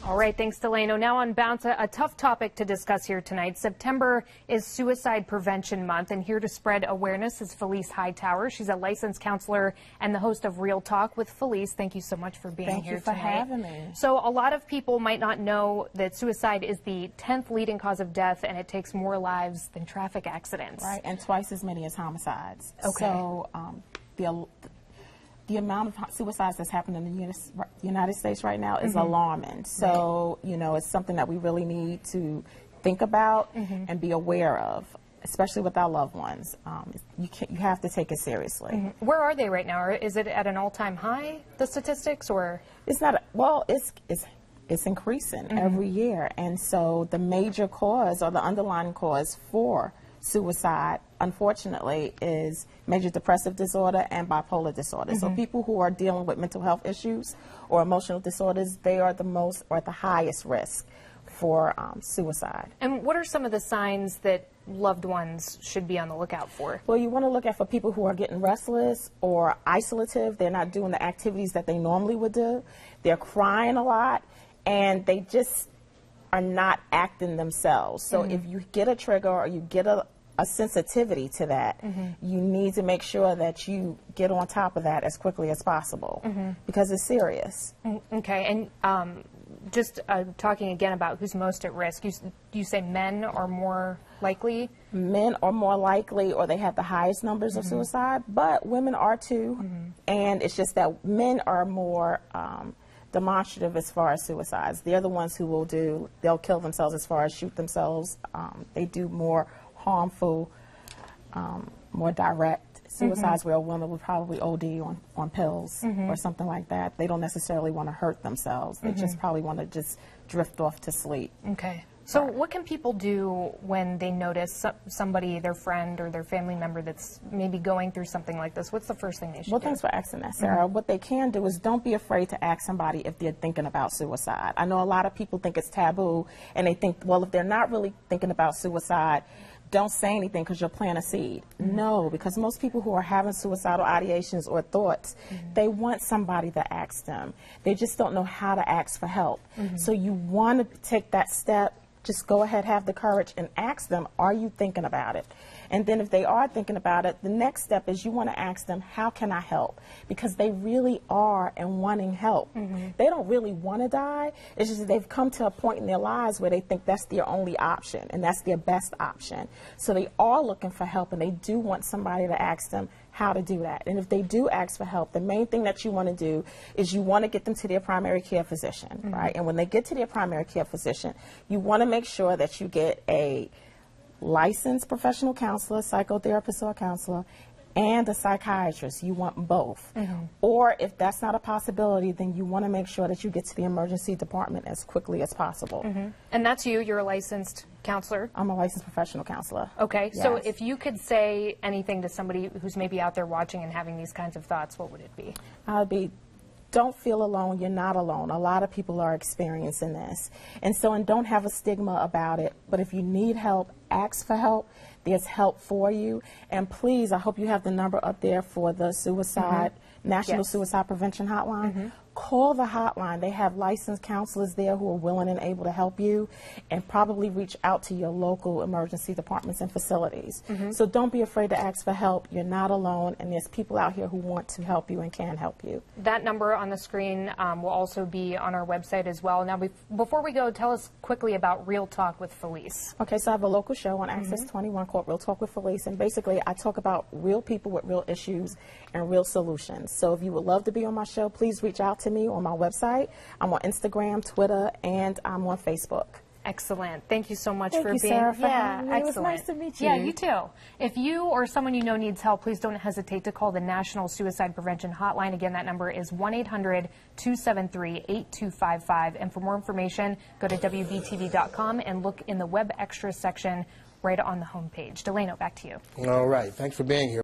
All right, thanks, Delano. Now on Bounce, a tough topic to discuss here tonight. September is Suicide Prevention Month, and here to spread awareness is Felice Hightower. She's a licensed counselor and the host of Real Talk with Felice. Thank you so much for being here tonight. Thank you for having me. So a lot of people might not know that suicide is the 10th leading cause of death, and it takes more lives than traffic accidents. Right, and twice as many as homicides. Okay. So the amount of suicides that's happening in the United States right now is alarming. So, you know, it's something that we really need to think about and be aware of, especially with our loved ones. You have to take it seriously. Where are they right now? Or is it at an all-time high, the statistics, or? It's not, well, it's increasing every year. And so the major cause or the underlying cause for suicide, unfortunately, is major depressive disorder and bipolar disorder. So people who are dealing with mental health issues or emotional disorders, they are the most or at the highest risk for suicide. And what are some of the signs that loved ones should be on the lookout for? Well, you want to look at for people who are getting restless or isolative. They're not doing the activities that they normally would do. They're crying a lot, and they just are not acting themselves. So if you get a trigger or you get a sensitivity to that, you need to make sure that you get on top of that as quickly as possible because it's serious. Okay, and just talking again about who's most at risk, you say men are more likely? Men are more likely, or they have the highest numbers of suicide, but women are too, and it's just that men are more demonstrative as far as suicides. They're the ones who they'll kill themselves as far as shoot themselves. They do more harmful, more direct suicides where a woman would probably OD on pills or something like that. They don't necessarily want to hurt themselves. They just probably want to just drift off to sleep. Okay. So what can people do when they notice somebody, their friend or their family member, that's maybe going through something like this? What's the first thing they should do? Well, thanks for asking that, Sarah. What they can do is don't be afraid to ask somebody if they're thinking about suicide. I know a lot of people think it's taboo, and they think, well, if they're not really thinking about suicide, don't say anything because you'll plant a seed. No, because most people who are having suicidal ideations or thoughts, they want somebody to ask them. They just don't know how to ask for help. So you want to take that step. Just go ahead, have the courage, and ask them, are you thinking about it? And then if they are thinking about it, the next step is you want to ask them, how can I help? Because they really are and wanting help. They don't really want to die. It's just that they've come to a point in their lives where they think that's their only option and that's their best option. So they are looking for help, and they do want somebody to ask them how to do that. And if they do ask for help, the main thing that you want to do is you want to get them to their primary care physician, right? And when they get to their primary care physician, you want to make sure that you get a licensed professional counselor, psychotherapist or counselor, and a psychiatrist. You want both. Or if that's not a possibility, then you want to make sure that you get to the emergency department as quickly as possible. And that's you. You're a licensed counselor? I'm a licensed professional counselor. Okay. Yes. So if you could say anything to somebody who's maybe out there watching and having these kinds of thoughts, what would it be? Don't feel alone. You're not alone. A lot of people are experiencing this. And don't have a stigma about it. But if you need help, ask for help. There's help for you. And please, I hope you have the number up there for the National Suicide Prevention Hotline. Call the hotline. They have licensed counselors there who are willing and able to help you, and probably reach out to your local emergency departments and facilities. So don't be afraid to ask for help. You're not alone, and there's people out here who want to help you and can help you. That number on the screen will also be on our website as well. Now, before we go, tell us quickly about Real Talk with Felice. Okay, so I have a local show on Access 21 called Real Talk with Felice, and basically I talk about real people with real issues and real solutions. So if you would love to be on my show, please reach out to me on my website. I'm on Instagram, Twitter, and I'm on Facebook. Excellent. Thank you so much for being Sarah, here. Yeah, excellent. It was nice to meet you. Yeah, you too. If you or someone you know needs help, please don't hesitate to call the National Suicide Prevention Hotline. Again, that number is 1-800-273-8255. And for more information, go to WBTV.com and look in the Web Extras section right on the homepage. Delano, back to you. All right. Thanks for being here.